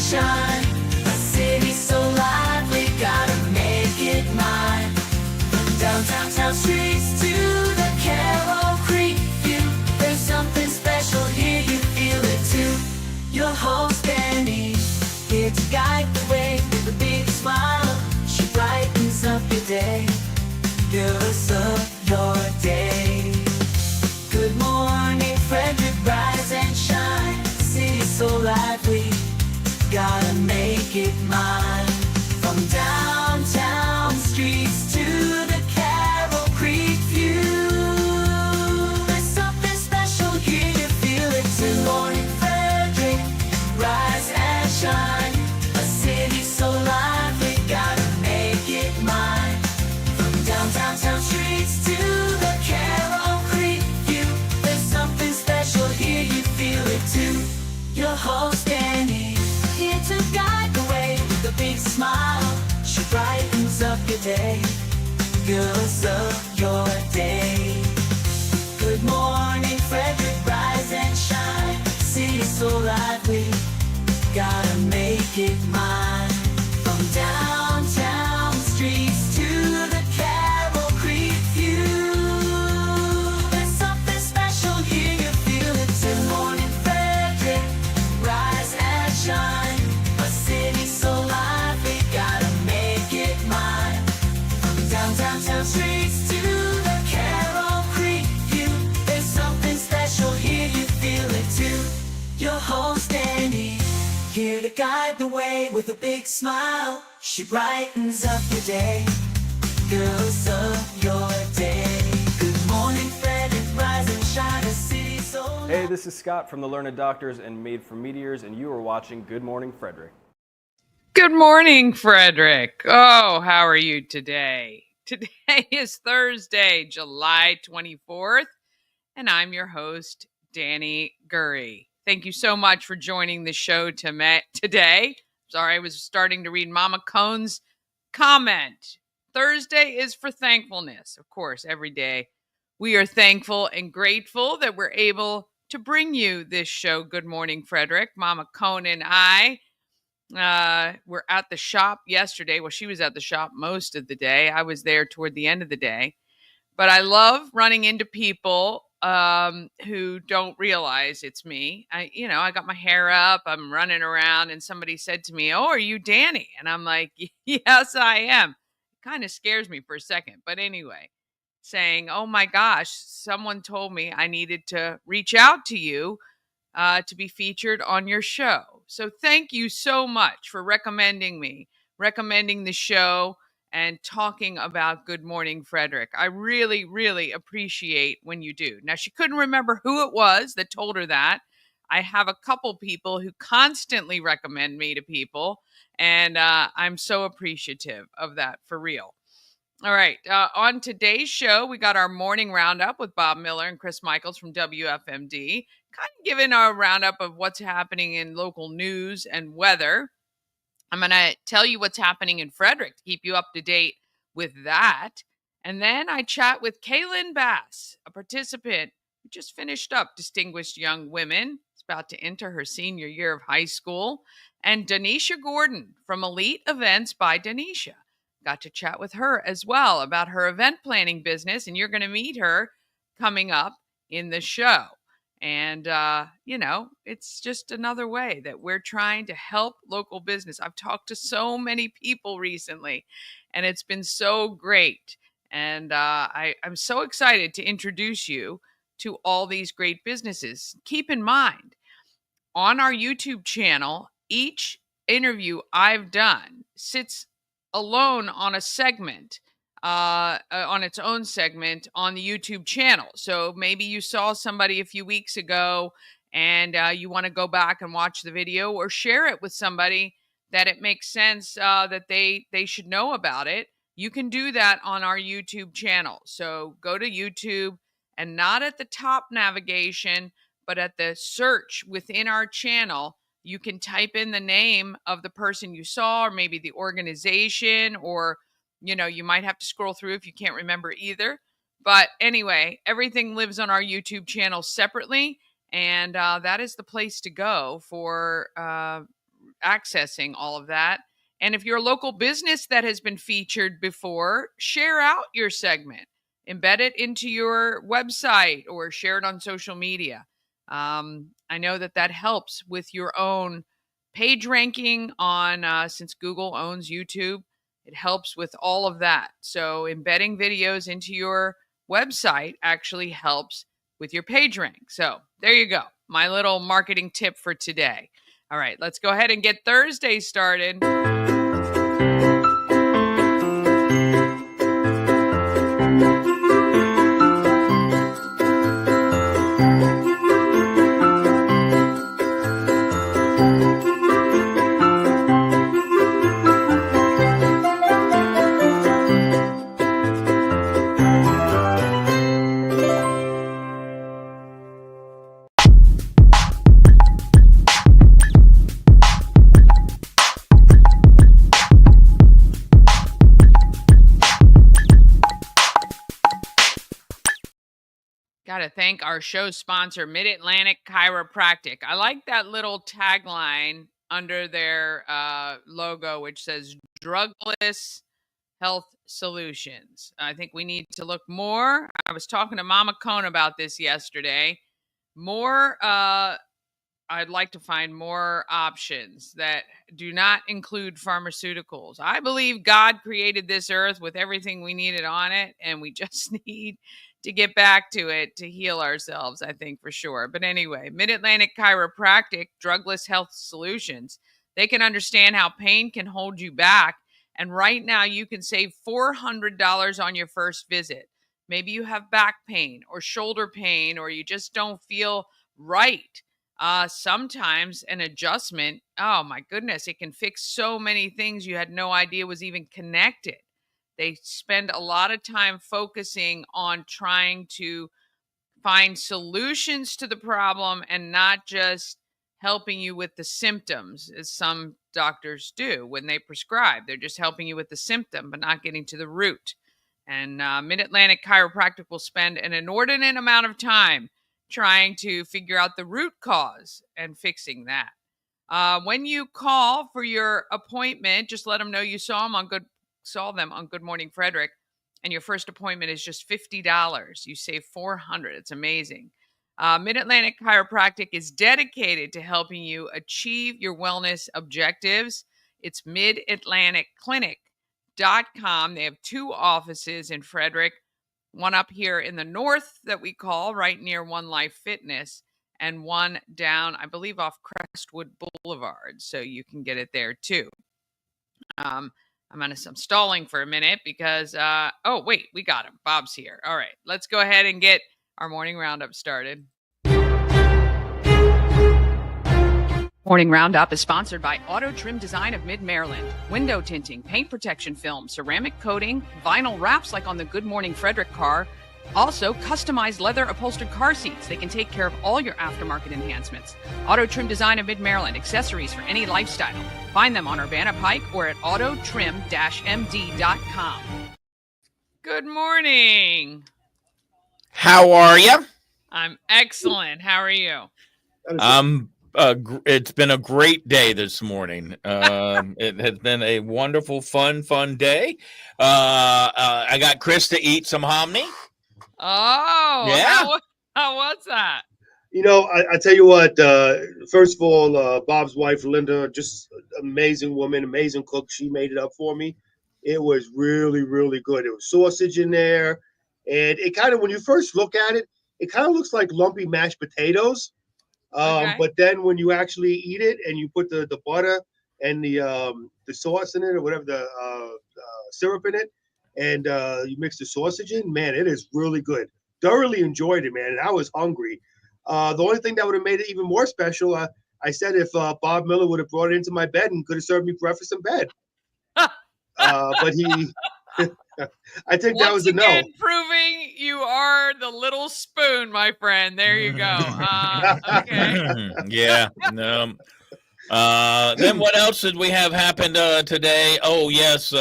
shine. A city so lively, gotta make it mine. From downtown town streets to the Carroll Creek view, there's something special here, you feel it too. Your host Dani, here to guide the way with a big smile. She brightens up your day, girls of your day. Good morning, Frederick, rise and shine. City so lively, gotta make it mine. From downtown streets to the Carroll Creek view, there's something special here, you feel it too. Morning Frederick, rise and shine. A city so lively, gotta make it mine. From downtown town streets to the Carroll Creek view, there's something special here, you feel it too. Your host Dani, here to guide the way with a big smile. She brightens up your day, girls of your day. Good morning, Frederick, rise and shine. City so lively, gotta make it mine. From downtown streets to the Carroll Creek view, there's something special here, you feel it too. Morning Frederick, rise and shine. A city so lively, gotta make it mine. From downtown town streets to the Carroll Creek view, there's something special here, you feel it too. Your host Dani, here to guide the way with a big smile. She brightens up your day, girls of your day. Good morning, Frederick, rise and shine. A city so. Hey, this is Scott from the Learned Doctors and Made for Meteors, and you are watching Good Morning Frederick. Good morning, Frederick. Oh, how are you today? Today is Thursday, July 24th, and I'm your host, Dani Gurrie. Thank you so much for joining the show today. Sorry, I was starting to read Mama Cone's comment. Thursday is for thankfulness. Of course, every day we are thankful and grateful that we're able to bring you this show, Good Morning Frederick. Mama Cone and I were at the shop yesterday. Well, she was at the shop most of the day. I was there toward the end of the day. But I love running into people who don't realize it's me. I got my hair up, I'm running around, and somebody said to me, "Oh, are you Dani?" And I'm like, "Yes, I am." It kind of scares me for a second. But anyway, saying, "Oh my gosh, someone told me I needed to reach out to you to be featured on your show." So thank you so much for recommending the show and talking about Good Morning Frederick. I really, really appreciate when you do. Now, she couldn't remember who it was that told her that. I have a couple people who constantly recommend me to people, and I'm so appreciative of that, for real. All right. On today's show, we got our morning roundup with Bob Miller and Chris Michaels from WFMD, kind of giving our roundup of what's happening in local news and weather. I'm going to tell you what's happening in Frederick to keep you up to date with that. And then I chat with Kaelyn Bass, a participant who just finished up Distinguished Young Women. Is about to enter her senior year of high school. And Donishea Gordon from Elite Events by Donishea. Got to chat with her as well about her event planning business. And you're going to meet her coming up in the show. And, it's just another way that we're trying to help local business. I've talked to so many people recently, and it's been so great. And I'm so excited to introduce you to all these great businesses. Keep in mind, on our YouTube channel, each interview I've done sits alone on a segment. On its own segment on the YouTube channel. So maybe you saw somebody a few weeks ago and you want to go back and watch the video or share it with somebody that it makes sense that they should know about it. You can do that on our YouTube channel. So go to YouTube, and not at the top navigation, but at the search within our channel, you can type in the name of the person you saw, or maybe the organization, or you might have to scroll through if you can't remember either. But anyway, everything lives on our YouTube channel separately, and that is the place to go for accessing all of that. And if you're a local business that has been featured before, share out your segment, embed it into your website, or share it on social media. I know that helps with your own page ranking on, since Google owns YouTube, it helps with all of that. So embedding videos into your website actually helps with your page rank. So there you go. My little marketing tip for today. All right, let's go ahead and get Thursday started. Got to thank our show sponsor, Mid-Atlantic Chiropractic. I like that little tagline under their logo, which says drugless health solutions. I think we need to look more. I was talking to Mama Cone about this yesterday. I'd like to find more options that do not include pharmaceuticals. I believe God created this earth with everything we needed on it, and we just need to get back to it to heal ourselves, I think, for sure. But anyway, Mid-Atlantic Chiropractic, drugless health solutions. They can understand how pain can hold you back. And right now you can save $400 on your first visit. Maybe you have back pain or shoulder pain, or you just don't feel right. Sometimes an adjustment, oh my goodness, it can fix so many things you had no idea was even connected. They spend a lot of time focusing on trying to find solutions to the problem and not just helping you with the symptoms, as some doctors do when they prescribe. They're just helping you with the symptom, but not getting to the root. And Mid-Atlantic Chiropractic will spend an inordinate amount of time trying to figure out the root cause and fixing that. When you call for your appointment, just let them know you saw them on Good Morning Frederick, and your first appointment is just $50. You save $400. It's amazing. Mid-Atlantic Chiropractic is dedicated to helping you achieve your wellness objectives. It's midatlanticclinic.com. They have 2 offices in Frederick, one up here in the north that we call right near One Life Fitness, and one down, I believe, off Crestwood Boulevard. So you can get it there too. I'm stalling for a minute because, oh, wait, we got him. Bob's here. All right, let's go ahead and get our morning roundup started. Morning Roundup is sponsored by Auto Trim Design of Mid-Maryland. Window tinting, paint protection film, ceramic coating, vinyl wraps like on the Good Morning Frederick car. Also, customized leather upholstered car seats. They can take care of all your aftermarket enhancements. Auto Trim Design of Mid-Maryland, accessories for any lifestyle. Find them on Urbana Pike or at autotrim-md.com. Good morning. How are you? I'm excellent. How are you? It's been a great day this morning. It has been a wonderful, fun day. I got Chris to eat some hominy. Oh, yeah. How was that? You know, I tell you what, first of all, Bob's wife, Linda, just amazing woman, amazing cook. She made it up for me. It was really, really good. There was sausage in there. And it kind of, when you first look at it, it kind of looks like lumpy mashed potatoes. Okay. But then when you actually eat it and you put the butter and the sauce in it, or whatever, the syrup in it, and you mix the sausage in, man, it is really good. Thoroughly enjoyed it, man. And I was hungry. The only thing that would have made it even more special, I said if Bob Miller would have brought it into my bed and could have served me breakfast in bed. But he, I think that was a no. Once again, proving you are the little spoon, my friend. There you go. Okay. Yeah. No. Then what else did we have happened today? Oh, yes.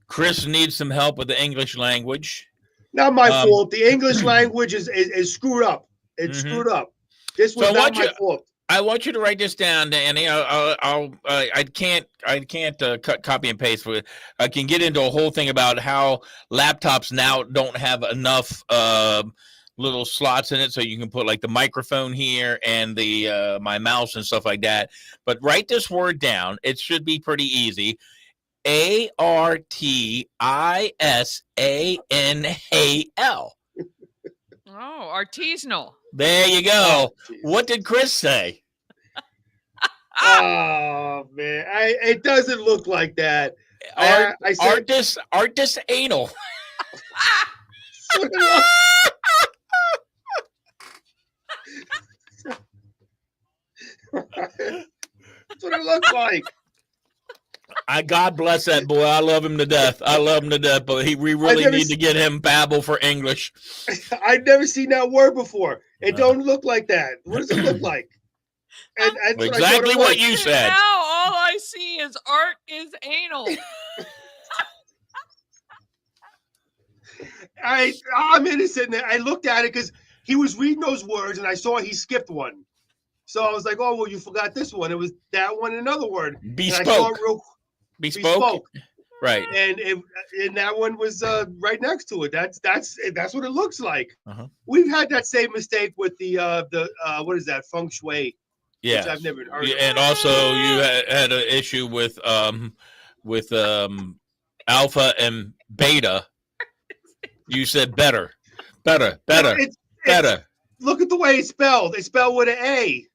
Chris needs some help with the English language. Not my fault. The English language is screwed up. It's screwed up. This was not my fault. I want you to write this down, Danny. I can't cut copy and paste with. I can get into a whole thing about how laptops now don't have enough little slots in it, so you can put like the microphone here and the my mouse and stuff like that. But write this word down. It should be pretty easy. ARTISANAL. Oh, artisanal. There you go. What did Chris say? Oh man, it doesn't look like that. I said Artis anal. That's what it looked like. God bless that boy. I love him to death. But we really need to get him babble for English. I've never seen that word before. It don't look like that. What does it look like? And exactly what you said. Now all I see is art is anal. I'm innocent. I looked at it because he was reading those words, and I saw he skipped one. So I was like, "Oh, well, you forgot this one. It was that one, another word." Bespoke. Bespoke. Right. And that one was right next to it. That's what it looks like. Uh-huh. We've had that same mistake with the what is that, feng shui? Yeah. Which I've never heard of. And also you had an issue with alpha and beta. You said better. It's, look at the way it's spelled. It's spelled with an A.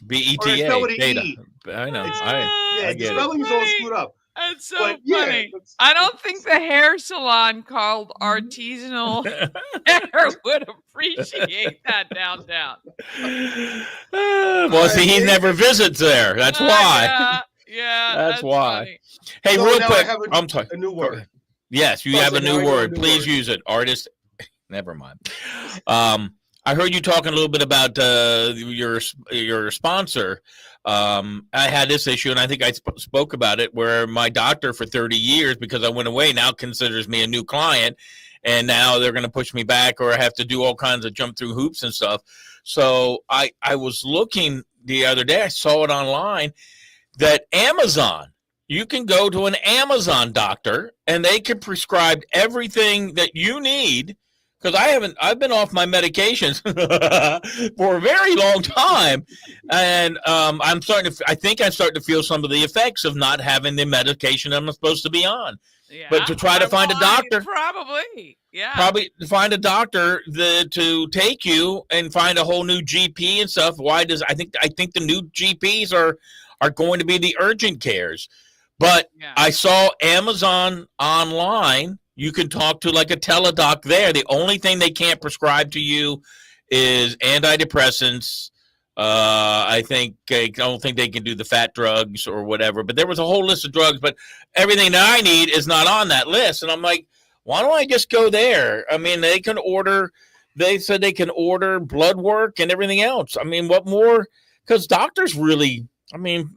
BETA. Beta. E. I know. I the spelling is all screwed up. That's so funny. I don't think the hair salon called Artisanal Hair would appreciate that downtown. Well, see, he never visits there. That's why. Yeah, that's why. Funny. Hey, so real quick. I'm sorry. A new word. Yes, you have a new word. Please use it. Artist. Never mind. I heard you talking a little bit about your sponsor. I had this issue, and I think I spoke about it, where my doctor for 30 years, because I went away, now considers me a new client, and now they're going to push me back, or I have to do all kinds of jump through hoops and stuff. So I was looking the other day, I saw it online, that Amazon, you can go to an Amazon doctor, and they can prescribe everything that you need. Because I've been off my medications for a very long time, and I think I'm starting to feel some of the effects of not having the medication I'm supposed to be on. Yeah. But to try to find a doctor, probably to find a doctor to take you and find a whole new GP and stuff. I think the new GPs are going to be the urgent cares, but I saw Amazon online. You can talk to like a teledoc there. The only thing they can't prescribe to you is antidepressants. I don't think they can do the fat drugs or whatever. But there was a whole list of drugs, but everything that I need is not on that list. And I'm like, why don't I just go there? I mean, they said they can order blood work and everything else. I mean, what more? Because doctors really, I mean,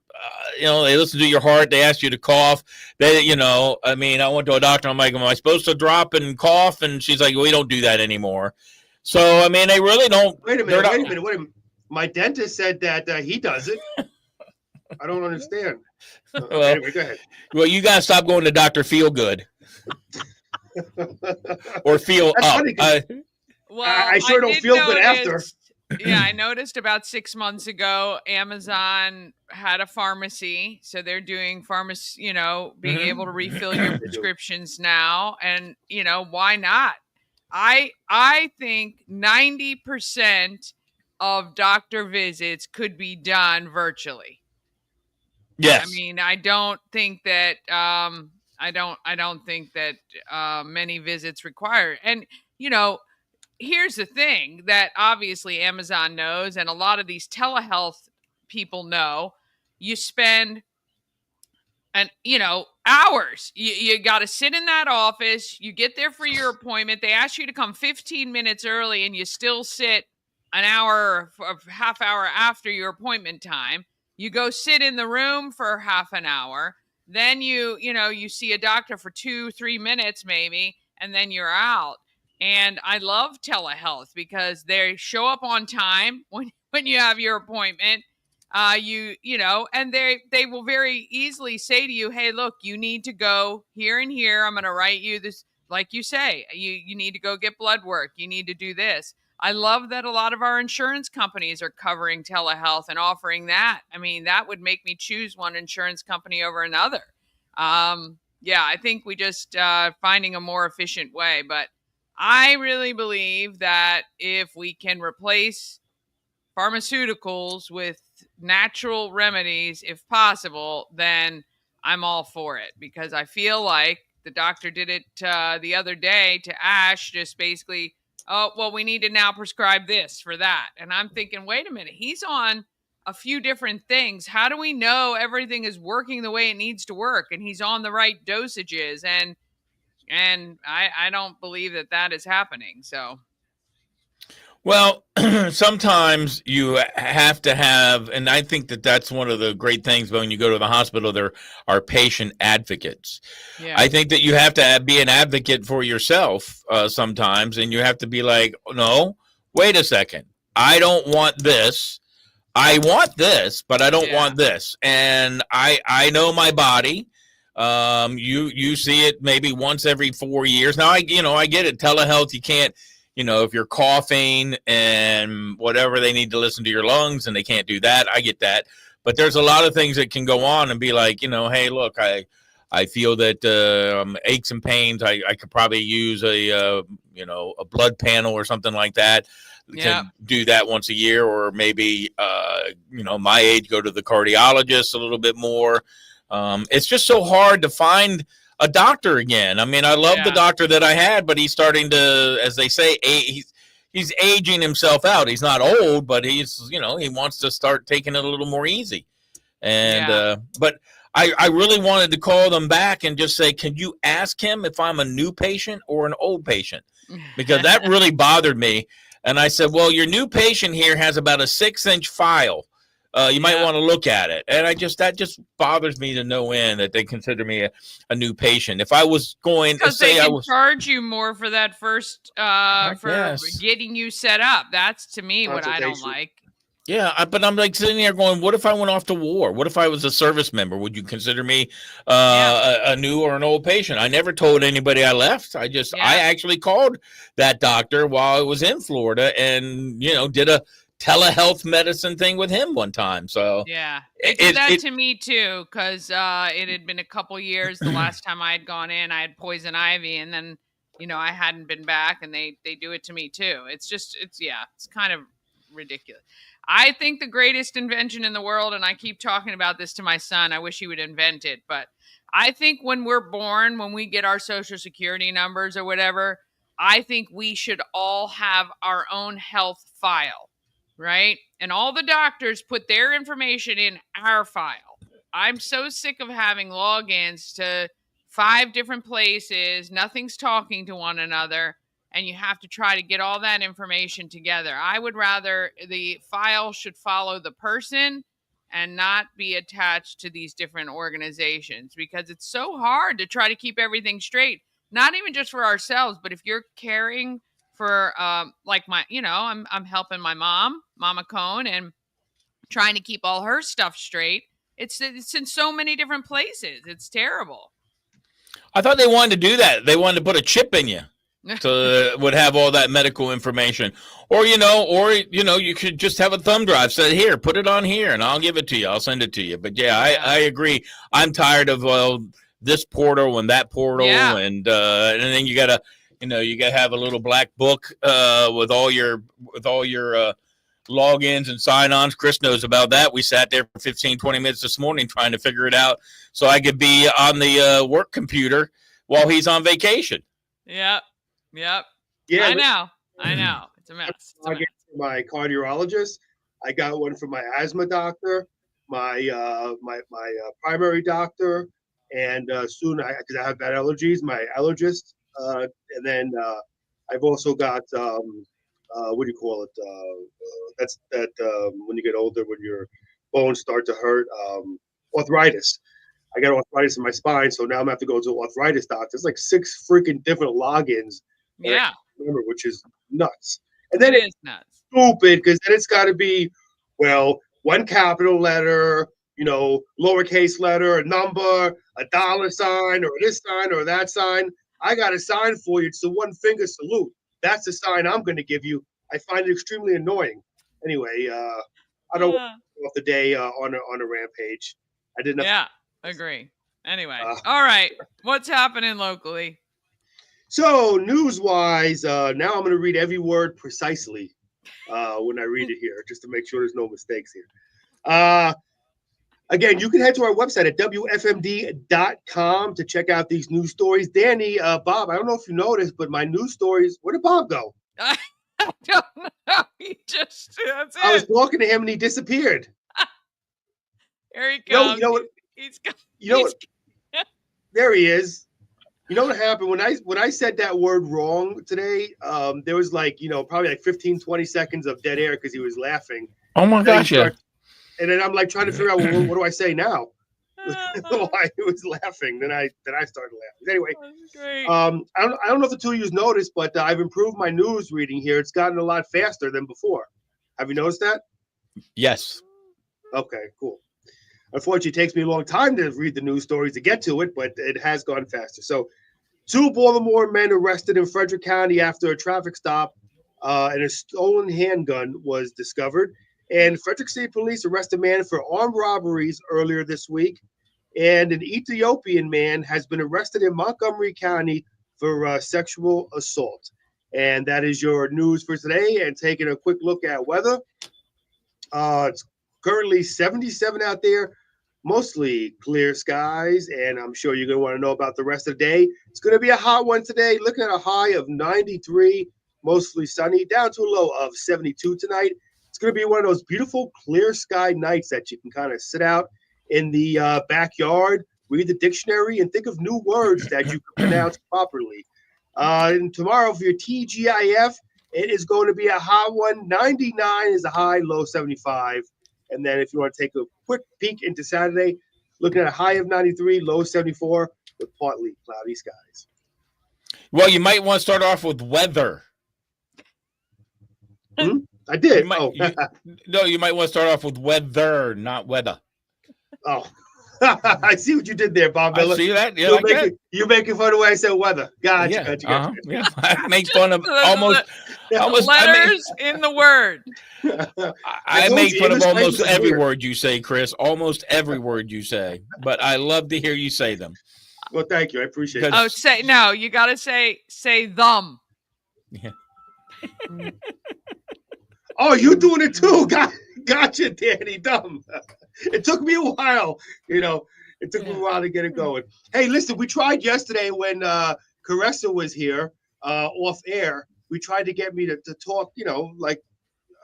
they listen to your heart. They ask you to cough. I went to a doctor. I'm like, am I supposed to drop and cough? And she's like, we don't do that anymore. So, I mean, they really don't. Wait a minute. My dentist said that he does it. I don't understand. Well, anyway, go ahead. Well, you got to stop going to Dr. Feel Good or Feel Up. I sure don't feel good after. Yeah, I noticed about 6 months ago, Amazon had a pharmacy. So they're doing pharmacy, being able to refill your prescriptions now. And, why not? I think 90% of doctor visits could be done virtually. Yes. I mean, I don't think that many visits required. And, here's the thing that obviously Amazon knows, and a lot of these telehealth people know. You spend hours. You got to sit in that office. You get there for your appointment. They ask you to come 15 minutes early, and you still sit an hour or half hour after your appointment time. You go sit in the room for half an hour. Then you see a doctor for 2-3 minutes maybe, and then you're out. And I love telehealth because they show up on time when you have your appointment. And they will very easily say to you, hey, look, you need to go here and here. I'm going to write you this, like you say, you need to go get blood work. You need to do this. I love that a lot of our insurance companies are covering telehealth and offering that. I mean, that would make me choose one insurance company over another. I think we just finding a more efficient way. But I really believe that if we can replace pharmaceuticals with natural remedies, if possible, then I'm all for it, because I feel like the doctor did it the other day to Ash, just basically, oh, well, we need to now prescribe this for that. And I'm thinking, wait a minute, he's on a few different things. How do we know everything is working the way it needs to work and he's on the right dosages? And I don't believe that is happening. So. Well, sometimes you have to have, and I think that's one of the great things when you go to the hospital, there are patient advocates. Yeah. I think that you have to be an advocate for yourself sometimes, and you have to be like, no, wait a second. I don't want this. I want this, but I don't want this. And I know my body. You see it maybe once every 4 years. Now, I get it. Telehealth, you can't. If you're coughing and whatever, they need to listen to your lungs and they can't do that. I get that. But there's a lot of things that can go on and be like, hey, look, I feel that aches and pains, I could probably use a blood panel or something like that. Yeah. Can do that once a year, or maybe, my age, go to the cardiologist a little bit more. It's just so hard to find a doctor again. I mean, I love the doctor that I had, but he's starting to, as they say, he's aging himself out. He's not old, but he's, he wants to start taking it a little more easy. And, but I really wanted to call them back and just say, can you ask him if I'm a new patient or an old patient? Because that really bothered me. And I said, well, your new patient here has about a 6-inch file. You might want to look at it. And that just bothers me to no end that they consider me a new patient. If I was going to say, they can charge you more for that first, for getting you set up. That's, to me, what I don't like. Yeah, but I'm like sitting there going, what if I went off to war? What if I was a service member? Would you consider me a new or an old patient? I never told anybody I left. I actually called that doctor while I was in Florida and, did a telehealth medicine thing with him one time. So they did that to me too, because it had been a couple years the last time I had gone in. I had poison ivy, and then I hadn't been back, and they do it to me too. It's kind of ridiculous. I think the greatest invention in the world, and I keep talking about this to my son, I wish he would invent it, but I think when we're born, when we get our social security numbers or whatever, I think we should all have our own health file. Right? And all the doctors put their information in our file. I'm so sick of having logins to 5 different places. Nothing's talking to one another. And you have to try to get all that information together. I would rather the file should follow the person and not be attached to these different organizations, because it's so hard to try to keep everything straight. Not even just for ourselves, but if you're caring for like I'm helping my Mama Cone, and trying to keep all her stuff straight. It's in so many different places. It's terrible. I thought they wanted to do that. They wanted to put a chip in you, so would have all that medical information, or you could just have a thumb drive. Say, here, put it on here, and I'll give it to you. I'll send it to you. But I agree. I'm tired of this portal and that portal, and then you gotta. You got to have a little black book with all your logins and sign-ons. Chris knows about that. We sat there for 15, 20 minutes this morning trying to figure it out so I could be on the work computer while he's on vacation. Yep. Yeah, I know. It's a mess. I get my cardiologist. I got one from my asthma doctor, my primary doctor, and soon because I have bad allergies, my allergist. And then I've also got what do you call it? That's when you get older, when your bones start to hurt, arthritis. I got arthritis in my spine, so now I'm gonna have to go to an arthritis doctor. It's like 6 freaking different logins. Yeah, remember, which is nuts. And then it is nuts. Stupid, because then it's got to be, well, one capital letter, lowercase letter, a number, a dollar sign, or this sign or that sign. I got a sign for you. It's the one finger salute. That's the sign I'm going to give you. I find it extremely annoying. Anyway, I don't want to off the day on a rampage. I didn't. Yeah, agree. Anyway, all right. What's happening locally? So news-wise, now I'm going to read every word precisely when I read it here, just to make sure there's no mistakes here. Again, you can head to our website at WFMD.com to check out these news stories. Dani, Bob, I don't know if you noticed, but my news stories, where did Bob go? I don't know. That's it. I was talking to him and he disappeared. Here he comes. You know what? There he is. You know what happened when I said that word wrong today? There was probably 15, 20 seconds of dead air because he was laughing. Oh my gosh! And then I'm trying to figure out what do I say now? Why he was laughing. Then I started laughing. Anyway, I don't know if the two of you noticed, but I've improved my news reading here. It's gotten a lot faster than before. Have you noticed that? Yes. Okay, cool. Unfortunately, it takes me a long time to read the news stories to get to it, but it has gone faster. So, 2 Baltimore men arrested in Frederick County after a traffic stop and a stolen handgun was discovered. And Frederick City Police arrested a man for armed robberies earlier this week. And an Ethiopian man has been arrested in Montgomery County for sexual assault. And that is your news for today. And taking a quick look at weather. It's currently 77 out there, mostly clear skies. And I'm sure you're going to want to know about the rest of the day. It's going to be a hot one today, looking at a high of 93, mostly sunny, down to a low of 72 tonight. It's going to be one of those beautiful clear sky nights that you can kind of sit out in the backyard, read the dictionary, and think of new words that you can pronounce properly. And tomorrow for your TGIF, it is going to be a hot one. 99 is a high, low 75. And then if you want to take a quick peek into Saturday, looking at a high of 93, low 74 with partly cloudy skies. Well, you might want to start off with weather. I did. You might want to start off with weather, not weather. Oh, I see what you did there, Bob Miller. I see that? You're making fun of the way I said weather. Gotcha. Yeah. I make fun of almost letters in the word. I make fun of almost every word you say, Chris. Almost every word you say. But I love to hear you say them. Well, thank you. I appreciate it. Oh, you got to say them. Yeah. Oh, you doing it too? Gotcha, Dani. Dumb. It took me a while. It took me a while to get it going. Hey, listen, we tried yesterday when Caressa was here off air. We tried to get me to talk, like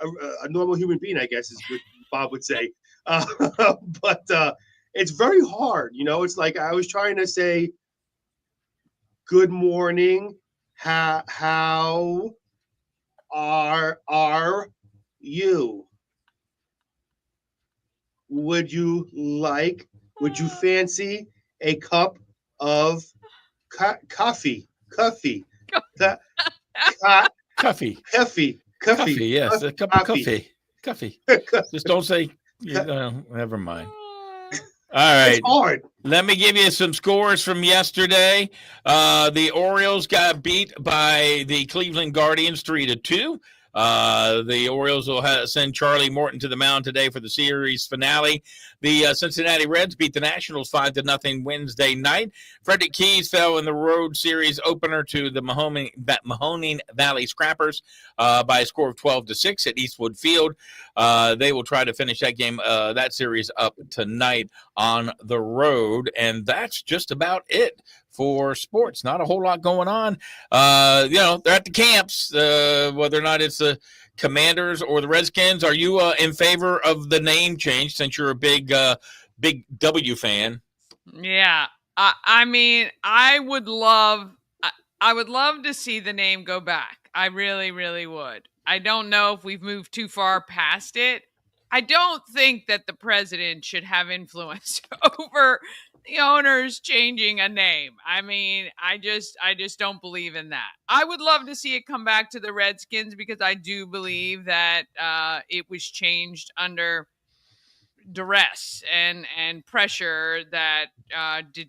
a normal human being, I guess is what Bob would say. But it's very hard. It's like I was trying to say, good morning. How are you? Would you fancy a cup of coffee? Coffee. Yes, a cup of coffee. Coffee. Just don't say, never mind. All right. It's hard. Let me give you some scores from yesterday. The Orioles got beat by the Cleveland Guardians 3-2. The Orioles will send Charlie Morton to the mound today for the series finale. The Cincinnati Reds beat the Nationals 5-0 Wednesday night. Frederick Keys fell in the road series opener to the Mahoning Valley Scrappers by a score of 12-6 at Eastwood Field. They will try to finish that series up tonight on the road, and that's just about it for sports. Not a whole lot going on. They're at the camps, whether or not it's the Commanders or the Redskins. Are you in favor of the name change since you're a big W fan? Yeah. I mean, I would love to see the name go back. I really, really would. I don't know if we've moved too far past it. I don't think that the president should have influence over the owners changing a name. I mean, I just don't believe in that. I would love to see it come back to the Redskins because I do believe that it was changed under duress and pressure that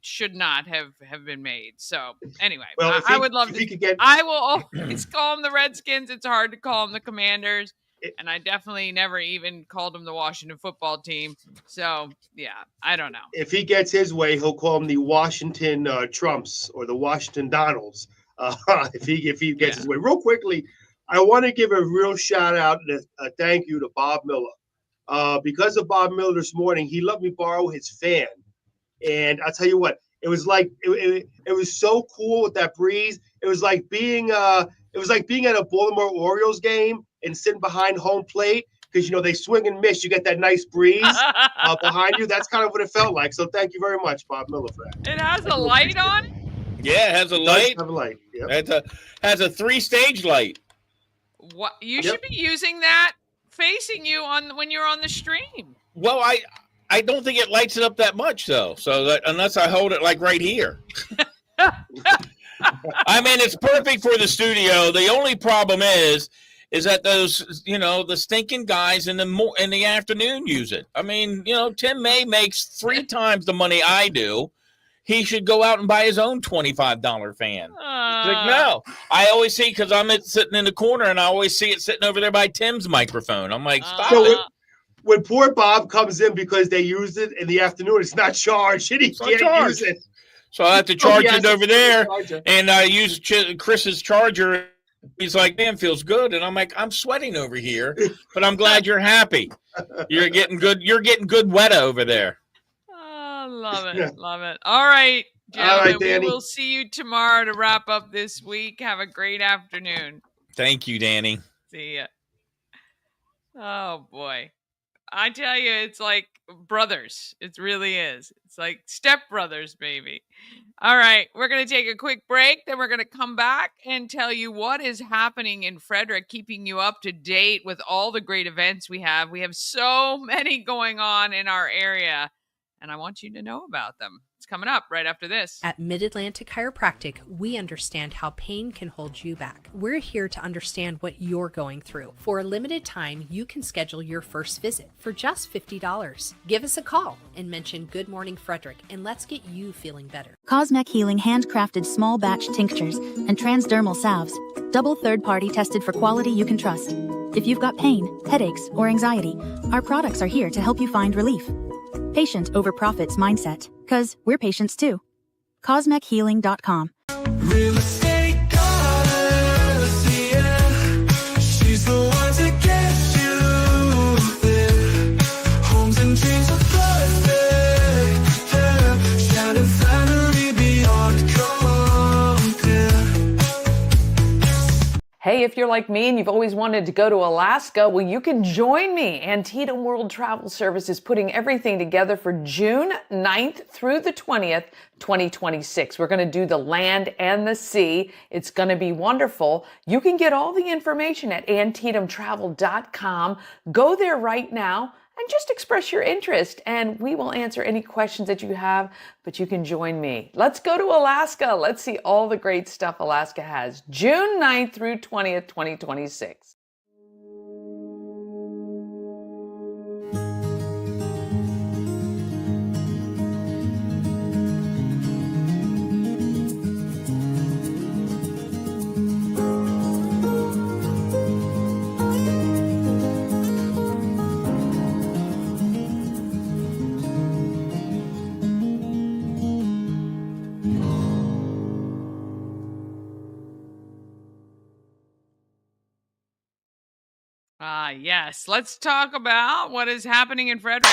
should not have been made. So anyway, Well, I would love if to. he could get, I will always call them the Redskins. It's hard to call them the Commanders. And I definitely never even called them the Washington football team. So, yeah, I don't know. if he gets his way, he'll call them the Washington Trumps or the Washington Donalds. If he gets his way. Real quickly, I want to give a real shout out and a thank you to Bob Miller. Because of Bob Miller this morning, he let me borrow his fan. And I'll tell you what, it was like it was so cool with that breeze. It was like being at a Baltimore Orioles game and sitting behind home plate because they swing and miss. You get that nice breeze behind you. That's kind of what it felt like. So thank you very much, Bob Miller, for that. It has a light on it? Yeah, it has a light. Does have a light. Yep. Has a 3-stage light. What you should be using that facing you when you're on the stream. Well, I don't think it lights it up that much though. So that unless I hold it like right here. I mean, it's perfect for the studio. The only problem is that those, the stinking guys in the afternoon use it. I mean, Tim May makes 3 times the money I do. He should go out and buy his own $25 fan. Like, no, I always see because I'm sitting in the corner and I always see it sitting over there by Tim's microphone. I'm like, stop it. When poor Bob comes in because they used it in the afternoon, it's not charged. And he can't use it. So I have to charge it over there, and I use Chris's charger. He's like, man, feels good. And I'm like, I'm sweating over here, but I'm glad you're happy. You're getting good. You're getting good wet over there. Oh, love it. Love it. All right, gentlemen, All right, Dani. we will see you tomorrow to wrap up this week. Have a great afternoon. Thank you, Dani. See ya. Oh, boy. I tell you, it's like brothers. It really is. It's like step brothers, baby. All right, we're going to take a quick break. Then we're going to come back and tell you what is happening in Frederick, keeping you up to date with all the great events we have. We have so many going on in our area, and I want you to know about them. It's coming up right after this. At Mid-Atlantic Chiropractic, we understand how pain can hold you back. We're here to understand what you're going through. For a limited time, you can schedule your first visit for just $50. Give us a call and mention Good Morning Frederick, and let's get you feeling better. Cosmec Healing handcrafted small batch tinctures and transdermal salves, double third-party tested for quality you can trust. If you've got pain, headaches, or anxiety, our products are here to help you find relief. Patient over profits mindset, because we're patients too. CosmecHealing.com. Real estate goddess, yeah. She's the one to get you there. Homes and dreams are perfect, yeah. Shattered family beyond compare. Hey, if you're like me and you've always wanted to go to Alaska, well, you can join me. Antietam World Travel Service is putting everything together for June 9th through the 20th, 2026. We're going to do the land and the sea. It's going to be wonderful. You can get all the information at antietamtravel.com. Go there right now and just express your interest, and we will answer any questions that you have, but you can join me. Let's go to Alaska. Let's see all the great stuff Alaska has. June 9th through 20th, 2026. Yes. Let's talk about what is happening in Frederick.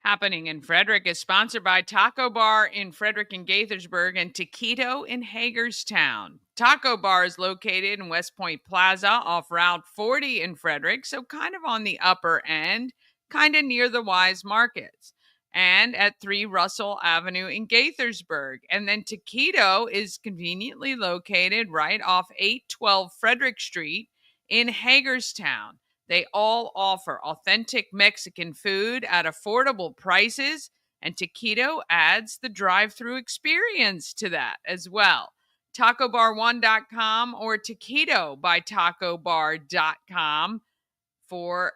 Happening in Frederick is sponsored by Taco Bar in Frederick and Gaithersburg and Taquito in Hagerstown. Taco Bar is located in West Point Plaza off Route 40 in Frederick, so kind of on the upper end, kind of near the Wise Markets, and at 3 Russell Avenue in Gaithersburg. And then Taquito is conveniently located right off 812 Frederick Street in Hagerstown. They all offer authentic Mexican food at affordable prices, and Taquito adds the drive-through experience to that as well. TacoBar1.com or TaquitoByTacoBar.com for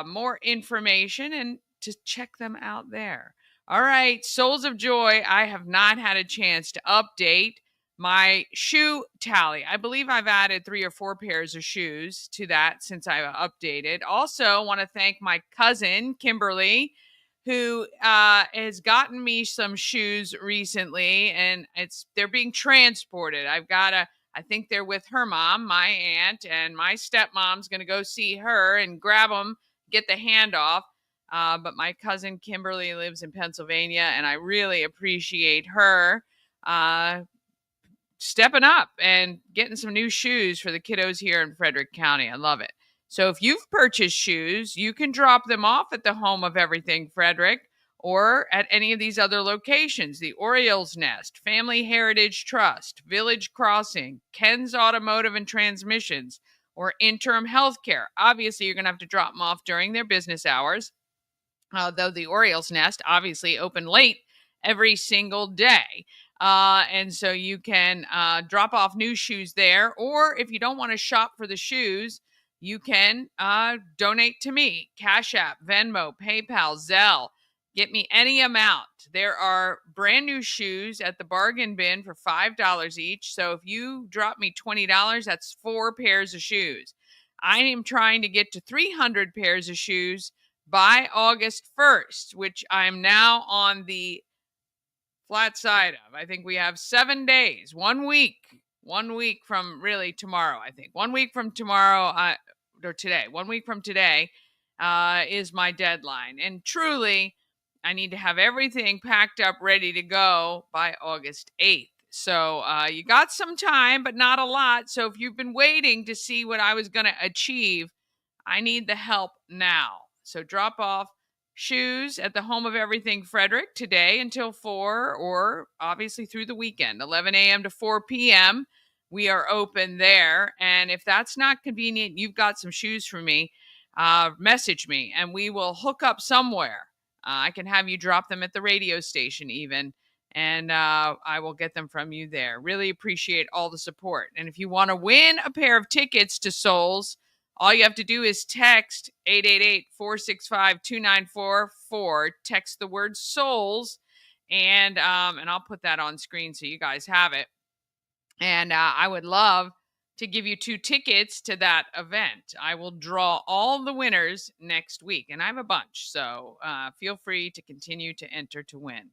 more information and to check them out there. All right, Souls of Joy, I have not had a chance to update my shoe tally. I believe I've added 3 or 4 pairs of shoes to that since I've updated. Also, want to thank my cousin, Kimberly, who has gotten me some shoes recently, and they're being transported. I think they're with her mom, my aunt, and my stepmom's going to go see her and grab them, get the handoff. But my cousin Kimberly lives in Pennsylvania, and I really appreciate her stepping up and getting some new shoes for the kiddos here in Frederick County. I love it. So if you've purchased shoes, you can drop them off at the home of everything Frederick or at any of these other locations: the Orioles Nest, Family Heritage Trust, Village Crossing, Ken's Automotive and Transmissions, or Interim Healthcare. Obviously, you're going to have to drop them off during their business hours, though the Orioles Nest obviously open late every single day. And so you can drop off new shoes there, or if you don't want to shop for the shoes, you can donate to me. Cash App, Venmo, PayPal, Zelle. Get me any amount. There are brand new shoes at the bargain bin for $5 each. So if you drop me $20, that's 4 pairs of shoes. I am trying to get to 300 pairs of shoes by August 1st, which I'm now on the flat side of. I think we have 7 days, 1 week from really tomorrow. I think 1 week from tomorrow, or today, 1 week from today is my deadline. And truly, I need to have everything packed up, ready to go by August 8th. So you got some time, but not a lot. So if you've been waiting to see what I was going to achieve, I need the help now. So drop off shoes at the home of everything Frederick today until 4, or obviously through the weekend, 11 a.m. to 4 p.m. We are open there. And if that's not convenient, you've got some shoes for me, message me and we will hook up somewhere. I can have you drop them at the radio station even, and I will get them from you there. Really appreciate all the support. And if you want to win a pair of tickets to Souls, all you have to do is text 888-465-2944. Text the word Souls, and I'll put that on screen so you guys have it. And I would love to give you 2 tickets to that event. I will draw all the winners next week, and I have a bunch, so feel free to continue to enter to win.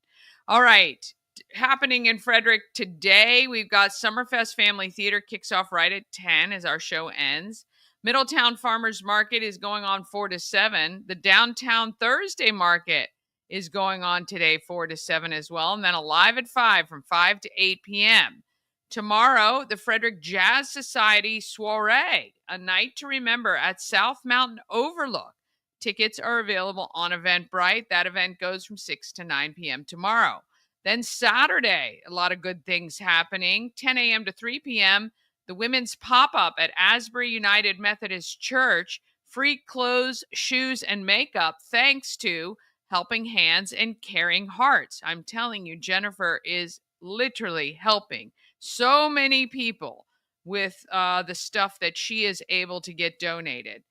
All right, happening in Frederick today, we've got Summerfest Family Theater kicks off right at 10 as our show ends. Middletown Farmers Market is going on 4 to 7. The Downtown Thursday Market is going on today 4 to 7 as well, and then Alive at 5 from 5 to 8 p.m. Tomorrow, the Frederick Jazz Society Soiree, a night to remember at South Mountain Overlook. Tickets are available on Eventbrite. That event goes from 6 to 9 p.m. tomorrow. Then Saturday, a lot of good things happening. 10 a.m. to 3 p.m., the Women's Pop-Up at Asbury United Methodist Church. Free clothes, shoes, and makeup thanks to Helping Hands and Caring Hearts. I'm telling you, Jennifer is literally helping so many people with the stuff that she is able to get donated.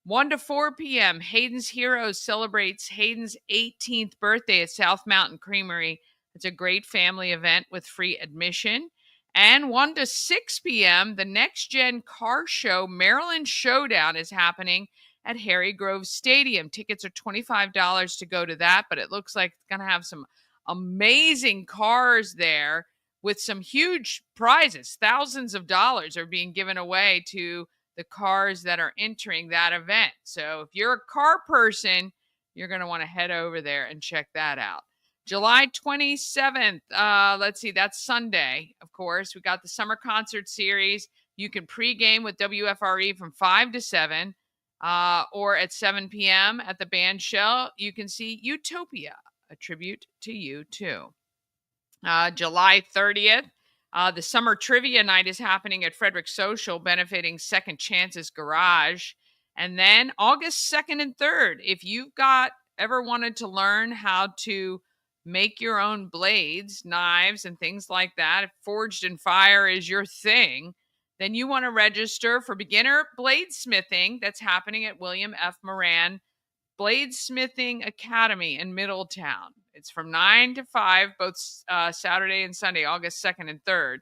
1 to 4 p.m., Hayden's Heroes celebrates Hayden's 18th birthday at South Mountain Creamery. It's a great family event with free admission. And 1 to 6 p.m., the Next Gen Car Show Maryland Showdown is happening at Harry Grove Stadium. Tickets are $25 to go to that, but it looks like it's going to have some amazing cars there with some huge prizes. Thousands of dollars are being given away to the cars that are entering that event. So if you're a car person, you're going to want to head over there and check that out. July 27th, let's see, that's Sunday, of course. We got the Summer Concert Series. You can pregame with WFRE from 5 to 7, or at 7 p.m. at the band shell, you can see Utopia, a tribute to U2. July 30th, the Summer Trivia Night is happening at Frederick Social, benefiting Second Chances Garage. And then August 2nd and 3rd, if you've ever wanted to learn how to make your own blades, knives, and things like that, if forged in fire is your thing, then you want to register for beginner bladesmithing that's happening at William F. Moran Bladesmithing Academy in Middletown. It's from 9 to 5, both Saturday and Sunday, August 2nd and 3rd.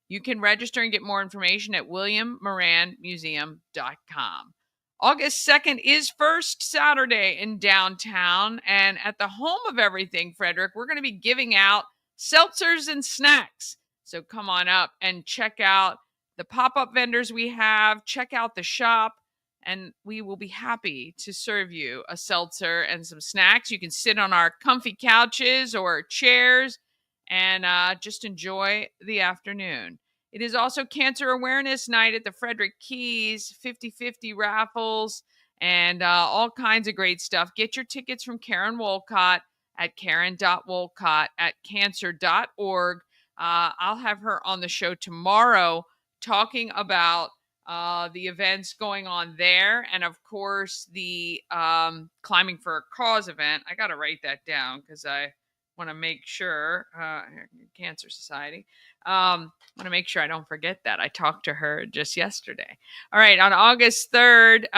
You can register and get more information at williammoranmuseum.com. August 2nd is First Saturday in downtown, and at the home of everything, Frederick, we're going to be giving out seltzers and snacks. So come on up and check out the pop-up vendors we have, check out the shop, and we will be happy to serve you a seltzer and some snacks. You can sit on our comfy couches or chairs and just enjoy the afternoon. It is also Cancer Awareness Night at the Frederick Keys, 50/50 raffles, and all kinds of great stuff. Get your tickets from Karen Wolcott at karen.wolcott@cancer.org. I'll have her on the show tomorrow talking about the events going on there, and of course the Climbing for a Cause event. I got to write that down because I want to make sure, Cancer Society, want to make sure I don't forget that. I talked to her just yesterday. All right, on August 3rd,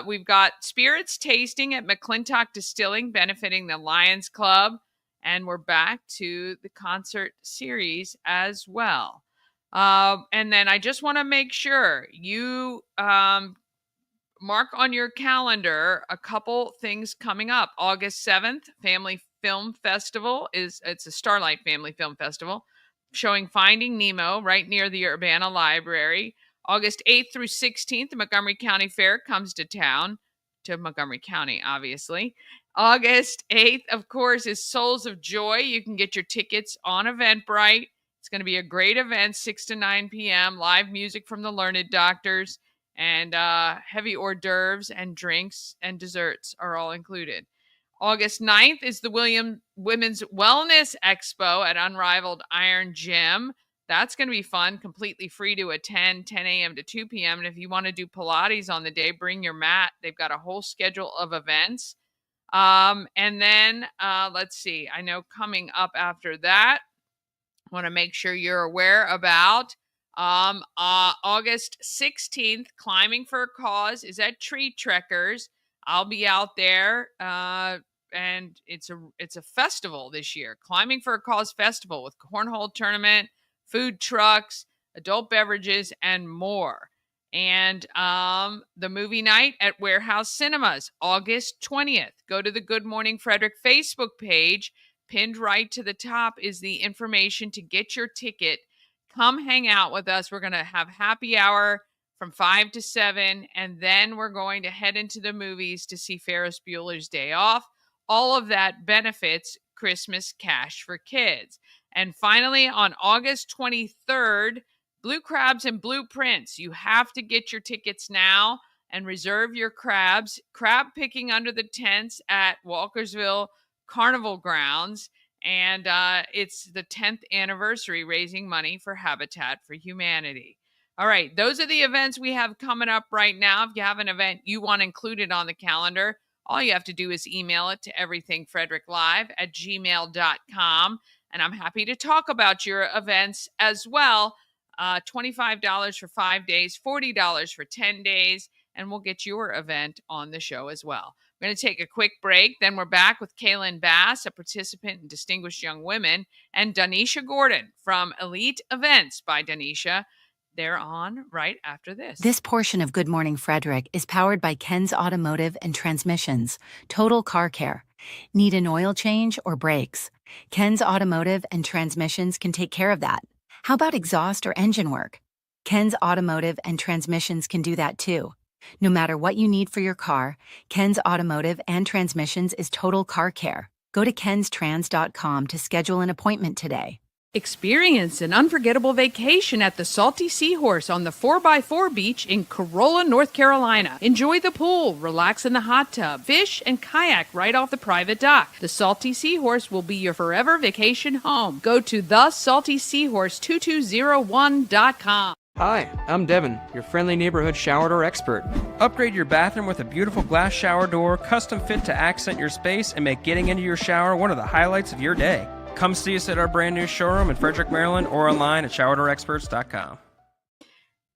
we've got Spirits Tasting at McClintock Distilling, benefiting the Lions Club, and we're back to the concert series as well. And then I just want to make sure you mark on your calendar a couple things coming up. August 7th, Family Film Festival it's a Starlight Family Film Festival showing Finding Nemo right near the Urbana Library. August 8th through 16th, the Montgomery County Fair comes to town, to Montgomery County, obviously. August 8th, of course, is Souls of Joy. You can get your tickets on Eventbrite. It's going to be a great event, 6 to 9 p.m., live music from the Learned Doctors, and heavy hors d'oeuvres and drinks and desserts are all included. August 9th is the Women's Wellness Expo at Unrivaled Iron Gym. That's going to be fun, completely free to attend, 10 a.m. to 2 p.m. And if you want to do Pilates on the day, bring your mat. They've got a whole schedule of events. And then, let's see, I know coming up after that, I want to make sure you're aware about August 16th, Climbing for a Cause is at Tree Trekkers. I'll be out there, and it's a festival this year, Climbing for a Cause Festival, with cornhole tournament, food trucks, adult beverages, and more. And the movie night at Warehouse Cinemas, August 20th. Go to the Good Morning Frederick Facebook page. Pinned right to the top is the information to get your ticket. Come hang out with us. We're going to have happy hour from 5 to 7, and then we're going to head into the movies to see Ferris Bueller's Day Off. All of that benefits Christmas Cash for Kids. And finally, on August 23rd, Blue Crabs and Blueprints. You have to get your tickets now and reserve your crabs. Crab picking under the tents at Walkersville Carnival Grounds. And it's the 10th anniversary, raising money for Habitat for Humanity. All right, those are the events we have coming up right now. If you have an event you want included on the calendar, all you have to do is email it to everythingfredericklive@gmail.com. And I'm happy to talk about your events as well. $25 for 5 days, $40 for 10 days, and we'll get your event on the show as well. We're going to take a quick break. Then we're back with Kaelyn Bass, a participant in Distinguished Young Women, and Donishea Gordon from Elite Events by Donishea. They're on right after this. This portion of Good Morning Frederick is powered by Ken's Automotive and Transmissions, Total Car Care. Need an oil change or brakes? Ken's Automotive and Transmissions can take care of that. How about exhaust or engine work? Ken's Automotive and Transmissions can do that too. No matter what you need for your car, Ken's Automotive and Transmissions is Total Car Care. Go to kenstrans.com to schedule an appointment today. Experience an unforgettable vacation at the Salty Seahorse on the 4x4 beach in Corolla, North Carolina. Enjoy the pool, relax in the hot tub, fish, and kayak right off the private dock. The Salty Seahorse will be your forever vacation home. Go to thesaltyseahorse2201.com. Hi, I'm Devin, your friendly neighborhood shower door expert. Upgrade your bathroom with a beautiful glass shower door, custom fit to accent your space and make getting into your shower one of the highlights of your day. Come see us at our brand new showroom in Frederick, Maryland, or online at showerdoorexperts.com.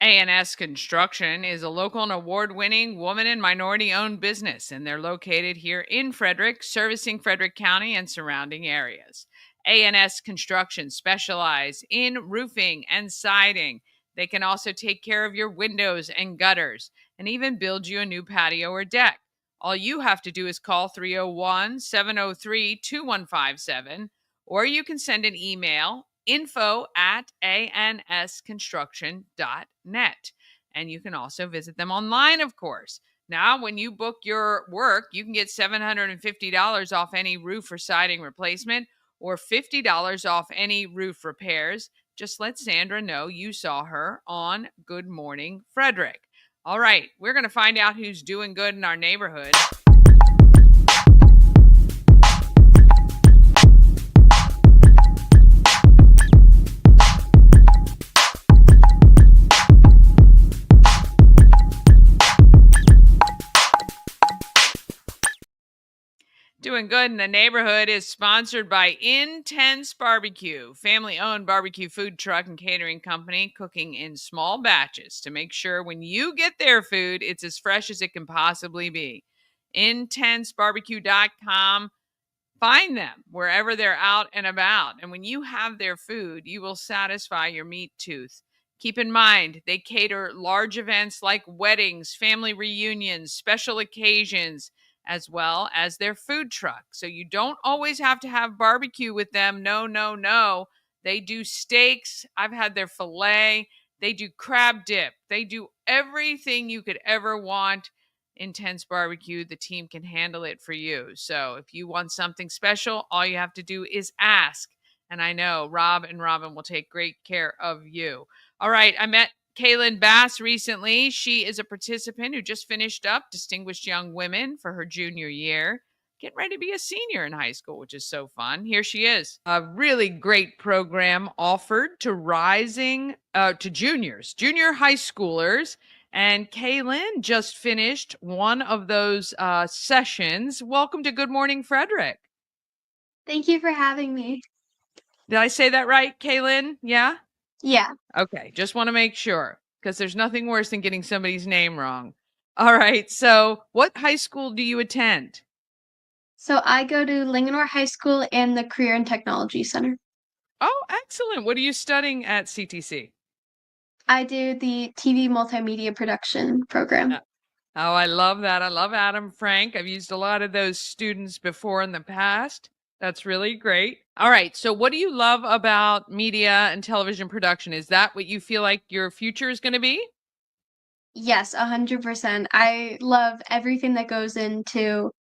A&S Construction is a local and award-winning woman and minority-owned business, and they're located here in Frederick, servicing Frederick County and surrounding areas. A&S Construction specialize in roofing and siding. They can also take care of your windows and gutters and even build you a new patio or deck. All you have to do is call 301-703-2157, or you can send an email, info@ansconstruction.net. And you can also visit them online, of course. Now, when you book your work, you can get $750 off any roof or siding replacement or $50 off any roof repairs. Just let Sandra know you saw her on Good Morning Frederick. All right, we're going to find out who's doing good in our neighborhood. Doing Good in the Neighborhood is sponsored by Intense Barbecue, family-owned barbecue food truck and catering company cooking in small batches to make sure when you get their food, it's as fresh as it can possibly be. IntenseBarbecue.com. Find them wherever they're out and about. And when you have their food, you will satisfy your meat tooth. Keep in mind, they cater large events like weddings, family reunions, special occasions, as well as their food truck. So you don't always have to have barbecue with them. No, no, no. They do steaks. I've had their filet. They do crab dip. They do everything you could ever want. Intense Barbecue, the team can handle it for you. So if you want something special, all you have to do is ask. And I know Rob and Robin will take great care of you. All right, I met Kaelyn Bass recently. She is a participant who just finished up Distinguished Young Women for her junior year, getting ready to be a senior in high school, which is so fun. Here she is. A really great program offered to juniors, junior high schoolers. And Kaelyn just finished one of those sessions. Welcome to Good Morning Frederick. Thank you for having me. Did I say that right, Kaelyn? Yeah? Yeah. Okay, just want to make sure, because there's nothing worse than getting somebody's name wrong. All right, so what high school do you attend? So I go to Linganore High School and the Career and Technology Center. Oh, excellent. What are you studying at CTC? I do the TV multimedia production program. Oh, I love that. I love Adam Frank. I've used a lot of those students before in the past. That's really great. All right. So what do you love about media and television production? Is that what you feel like your future is going to be? Yes, 100%. I love everything that goes into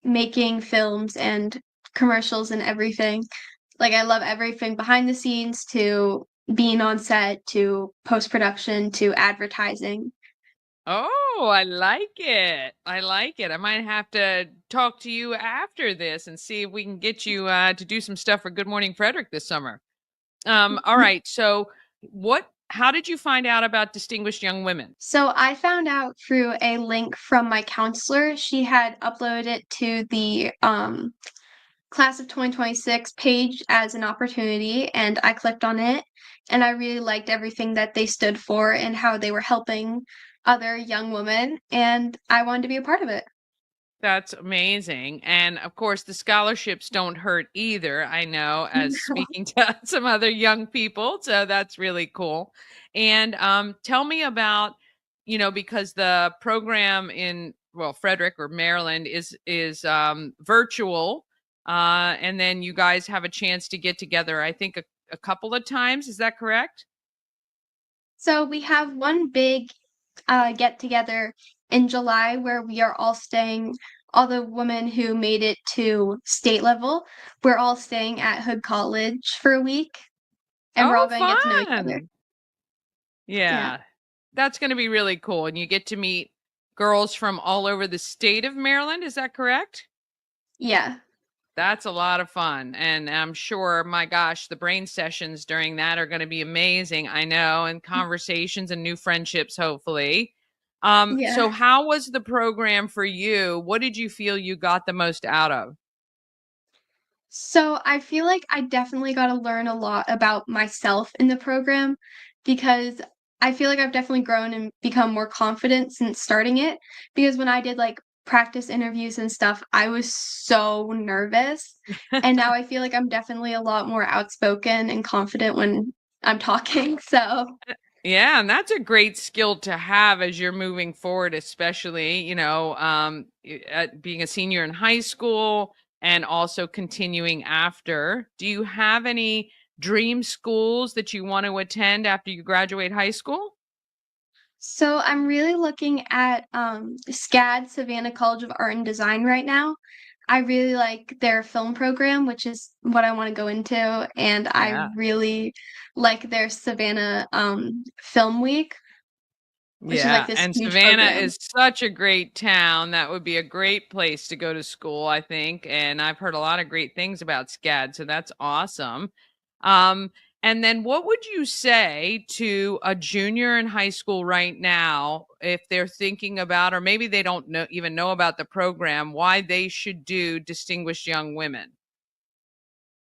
making films and commercials and everything. Like, I love everything behind the scenes to being on set to post-production to advertising. Oh, I like it. I like it. I might have to talk to you after this and see if we can get you to do some stuff for Good Morning Frederick this summer. All right. So how did you find out about Distinguished Young Women? So I found out through a link from my counselor. She had uploaded it to the Class of 2026 page as an opportunity, and I clicked on it, and I really liked everything that they stood for and how they were helping other young women, and I wanted to be a part of it. That's amazing. And of course, the scholarships don't hurt either. I know, as speaking to some other young people. So that's really cool. And tell me about, because the program in, Frederick or Maryland is virtual. And then you guys have a chance to get together, I think, a couple of times. Is that correct? So we have one big get together in July where we are all the women who made it to state level, we're all staying at Hood College for a week, and we're all going to get to know each other. Yeah. That's going to be really cool. And you get to meet girls from all over the state of Maryland. Is that correct? Yeah. That's a lot of fun. And I'm sure, my gosh, the brain sessions during that are going to be amazing. I know, and conversations and new friendships, hopefully. So Yeah. how was the program for you? What did you feel you got the most out of? So I feel like I definitely got to learn a lot about myself in the program because I feel like I've definitely grown and become more confident since starting it. Because when I did like practice interviews and stuff, I was so nervous. And now I feel like I'm definitely a lot more outspoken and confident when I'm talking. So, Yeah, and that's a great skill to have as you're moving forward, especially, being a senior in high school and also continuing after. Do you have any dream schools that you want to attend after you graduate high school? so I'm really looking at SCAD, Savannah College of Art and Design right now. I really like their film program, which is what I want to go into, and I Yeah. really like their Savannah Film Week, which is like Yeah, this and huge Savannah program. is such a great town. That would be a great place to go to school, I think. And I've heard a lot of great things about SCAD, so that's awesome. Um, and then what would you say to a junior in high school right now if they're thinking about, or maybe they don't even know about the program, why they should do Distinguished Young Women?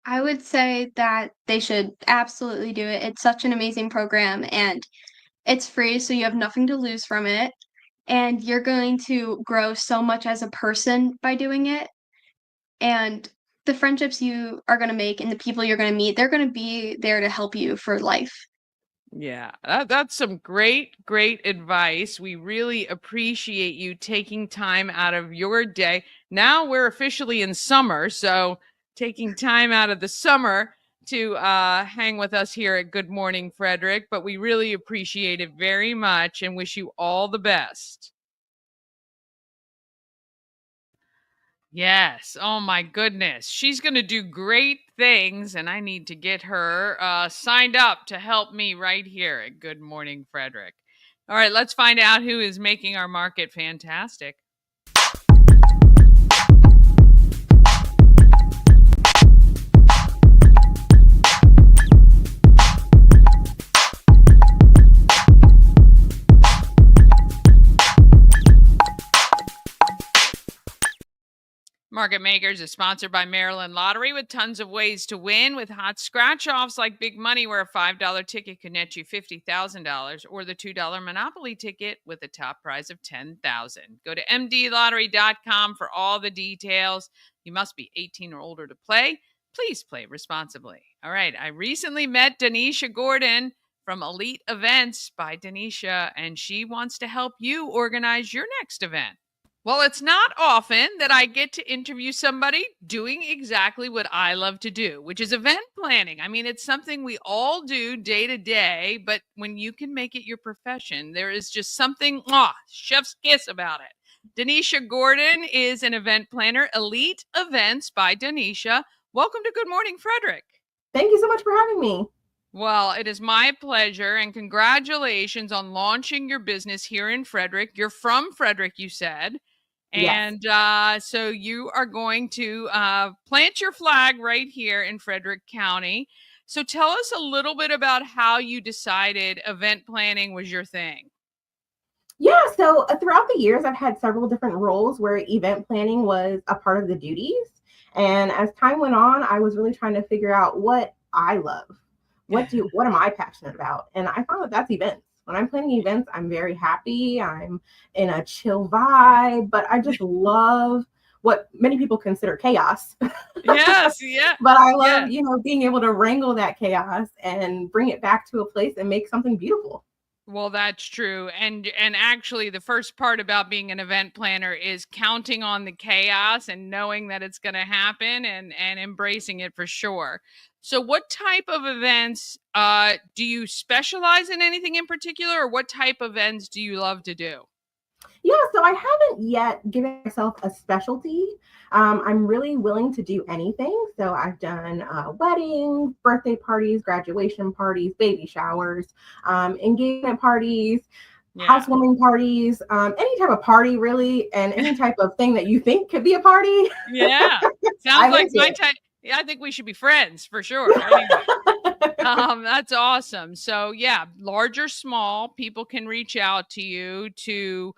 I would say that they should absolutely do it. It's such an amazing program, and it's free, so you have nothing to lose from it. And you're going to grow so much as a person by doing it. And the friendships you are gonna make and the people you're gonna meet, they're gonna be there to help you for life. Yeah, that's some great, great advice. We really appreciate you taking time out of your day. Now we're officially in summer, so taking time out of the summer to hang with us here at Good Morning Frederick. But we really appreciate it very much and wish you all the best. Yes. Oh my goodness. She's going to do great things, and I need to get her signed up to help me right here at Good Morning Frederick. All right, let's find out who is making our market fantastic. Market Makers is sponsored by Maryland Lottery with tons of ways to win with hot scratch offs like Big Money, where a $5 ticket can net you $50,000, or the $2 Monopoly ticket with a top prize of $10,000. Go to mdlottery.com for all the details. You must be 18 or older to play. Please play responsibly. All right. I recently met Donishea Gordon from Elite Events by Donishea, and she wants to help you organize your next event. Well, it's not often that I get to interview somebody doing exactly what I love to do, which is event planning. I mean, it's something we all do day to day, but when you can make it your profession, there is just something, chef's kiss about it. Donishea Gordon is an event planner, Elite Events by Donishea. Welcome to Good Morning Frederick. Thank you so much for having me. Well, it is my pleasure, and congratulations on launching your business here in Frederick. You're from Frederick, you said. Yes. And so you are going to plant your flag right here in Frederick County. So tell us a little bit about how you decided event planning was your thing. Yeah, so throughout the years, I've had several different roles where event planning was a part of the duties. And as time went on, I was really trying to figure out what I love. What am I passionate about? And I found that that's events. When I'm planning events, I'm very happy. I'm in a chill vibe, but I just love what many people consider chaos. Yes, yeah. But I love, Yeah. being able to wrangle that chaos and bring it back to a place and make something beautiful. Well, that's true. And actually the first part about being an event planner is counting on the chaos and knowing that it's going to happen and embracing it for sure. So what type of events do you specialize in anything in particular, or what type of events do you love to do? Yeah, so I haven't yet given myself a specialty. I'm really willing to do anything. So I've done weddings, birthday parties, graduation parties, baby showers, engagement parties, housewarming parties, any type of party really, and any type of thing that you think could be a party. Yeah. Sounds like my type. Yeah, I think we should be friends for sure. Anyway. That's awesome. So yeah, large or small, people can reach out to you to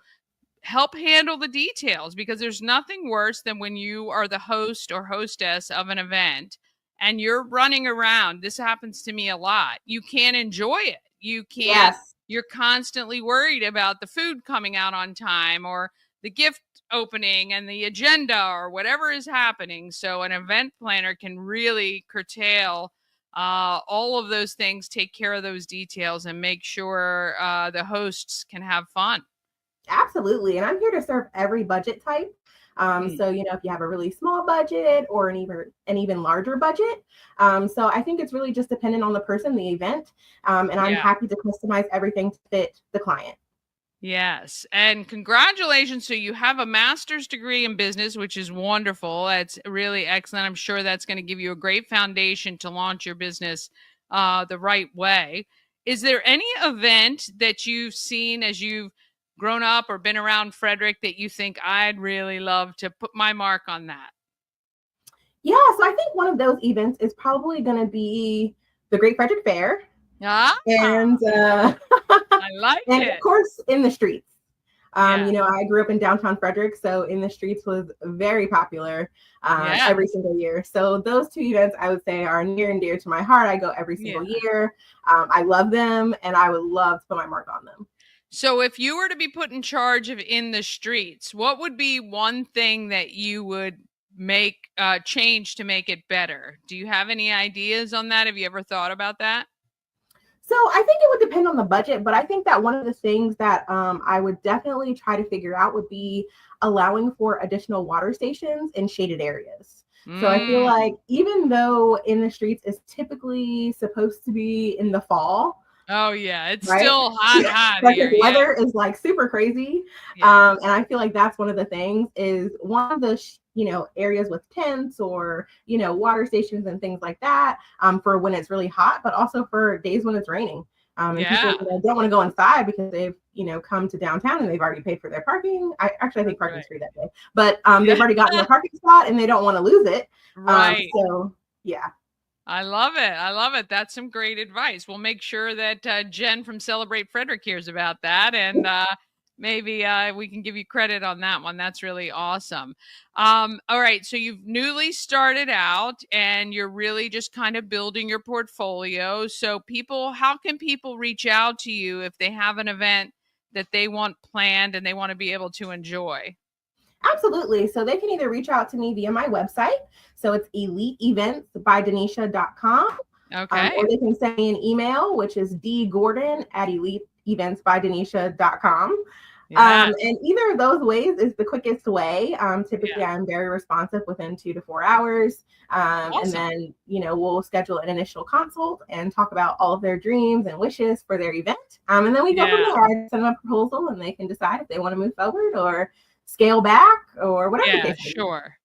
help handle the details, because there's nothing worse than when you are the host or hostess of an event and you're running around. This happens to me a lot. You can't enjoy it. You can't. Yes. You're constantly worried about the food coming out on time or the gift opening and the agenda or whatever is happening. So an event planner can really curtail all of those things, take care of those details, and make sure the hosts can have fun. Absolutely. And I'm here to serve every budget type. So, if you have a really small budget or an even larger budget. So I think it's really just dependent on the person, the event. And I'm happy to customize everything to fit the client. Yes. And congratulations. So you have a master's degree in business, which is wonderful. That's really excellent. I'm sure that's going to give you a great foundation to launch your business the right way. Is there any event that you've seen as you've grown up or been around Frederick that you think I'd really love to put my mark on that? Yeah, so I think one of those events is probably going to be the Great Frederick Fair. And I like and it. Of course, in the streets. I grew up in downtown Frederick, so in the streets was very popular every single year. So those two events, I would say, are near and dear to my heart. I go every single year. I love them, and I would love to put my mark on them. So if you were to be put in charge of In the Streets, what would be one thing that you would make change to make it better? Do you have any ideas on that? Have you ever thought about that? So I think it would depend on the budget, but I think that one of the things that I would definitely try to figure out would be allowing for additional water stations in shaded areas. So I feel like even though In the Streets is typically supposed to be in the fall. Oh yeah, it's still hot like here. The weather is like super crazy. And I feel like that's one of the things is one of the areas with tents or water stations and things like that for when it's really hot, but also for days when it's raining. And people don't want to go inside because they've come to downtown and they've already paid for their parking. I think parking's free that day, but they've already gotten their parking spot and they don't want to lose it. Right. So yeah. I love it. I love it. That's some great advice. We'll make sure that Jen from Celebrate Frederick hears about that, and maybe we can give you credit on that one. That's really awesome. All right. So you've newly started out and you're really just kind of building your portfolio. So how can people reach out to you if they have an event that they want planned and they want to be able to enjoy? Absolutely. So they can either reach out to me via my website. So it's eliteeventsbydonishea.com. Okay. Or they can send me an email, which is dgordon@eliteeventsbydonishea.com. And either of those ways is the quickest way. Typically, I'm very responsive within 2 to 4 hours. Awesome. And then, we'll schedule an initial consult and talk about all of their dreams and wishes for their event. And then we go from there. I send them a proposal and they can decide if they want to move forward or scale back or whatever. Yeah, sure.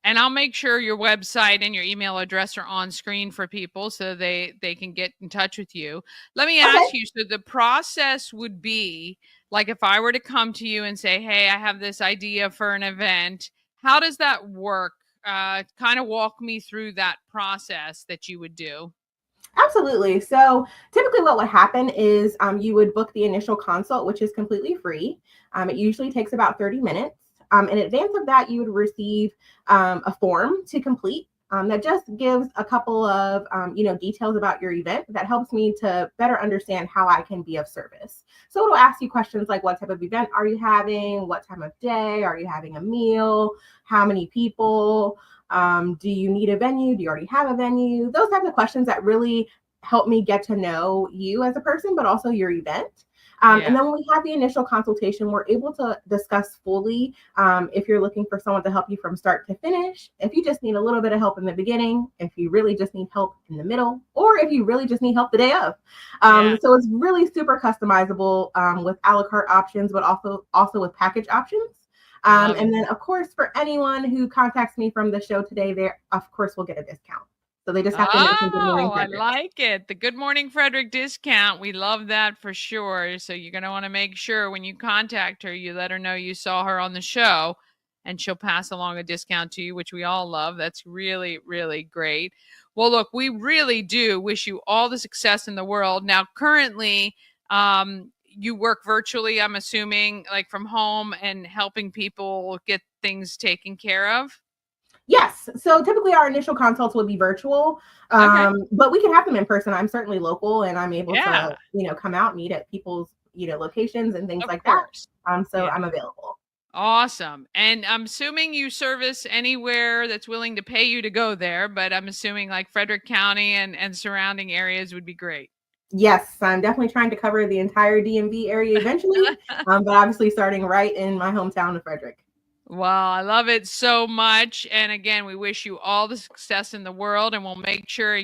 And I'll make sure your website and your email address are on screen for people so they can get in touch with you. Let me ask you, so the process would be like if I were to come to you and say, hey, I have this idea for an event, how does that work? Kind of walk me through that process that you would do. Absolutely. So typically what would happen is you would book the initial consult, which is completely free. It usually takes about 30 minutes. In advance of that, you would receive a form to complete that just gives a couple of details about your event that helps me to better understand how I can be of service. So it'll ask you questions like, what type of event are you having? What time of day? Are you having a meal? How many people? Do you need a venue? Do you already have a venue? Those types of questions that really help me get to know you as a person, but also your event. And then when we have the initial consultation, we're able to discuss fully if you're looking for someone to help you from start to finish, if you just need a little bit of help in the beginning, if you really just need help in the middle, or if you really just need help the day of. So it's really super customizable with a la carte options, but also with package options. And then, of course, for anyone who contacts me from the show today, there, of course, will get a discount. So they just have to mention Good Morning I Frederick. like it. The Good Morning Frederick discount. We love that for sure. So you're going to want to make sure when you contact her, you let her know you saw her on the show, and she'll pass along a discount to you, which we all love. That's really, really great. Well, look, we really do wish you all the success in the world. Now, currently, you work virtually, I'm assuming, like from home and helping people get things taken care of? Yes. So typically our initial consults would be virtual, but we can have them in person. I'm certainly local and I'm able to, come out, meet at people's, locations and things like that. So I'm available. Awesome. And I'm assuming you service anywhere that's willing to pay you to go there, but I'm assuming like Frederick County and surrounding areas would be great. Yes, I'm definitely trying to cover the entire DMV area eventually, but obviously starting right in my hometown of Frederick. Well, I love it so much. And again, we wish you all the success in the world, and we'll make sure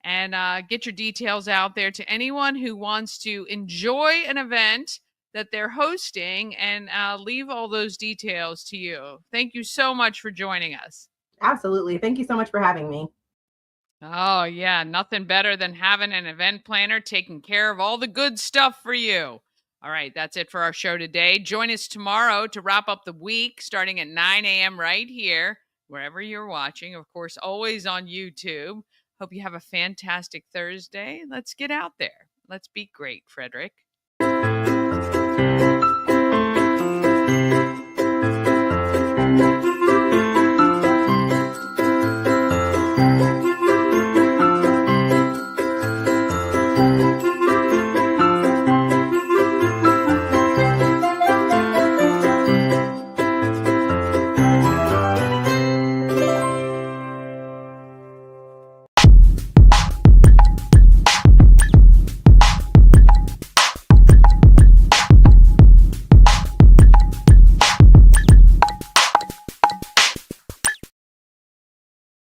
and get your details out there to anyone who wants to enjoy an event that they're hosting, and leave all those details to you. Thank you so much for joining us. Absolutely. Thank you so much for having me. Oh, yeah. Nothing better than having an event planner taking care of all the good stuff for you. All right. That's it for our show today. Join us tomorrow to wrap up the week starting at 9 a.m. right here, wherever you're watching. Of course, always on YouTube. Hope you have a fantastic Thursday. Let's get out there. Let's be great, Frederick.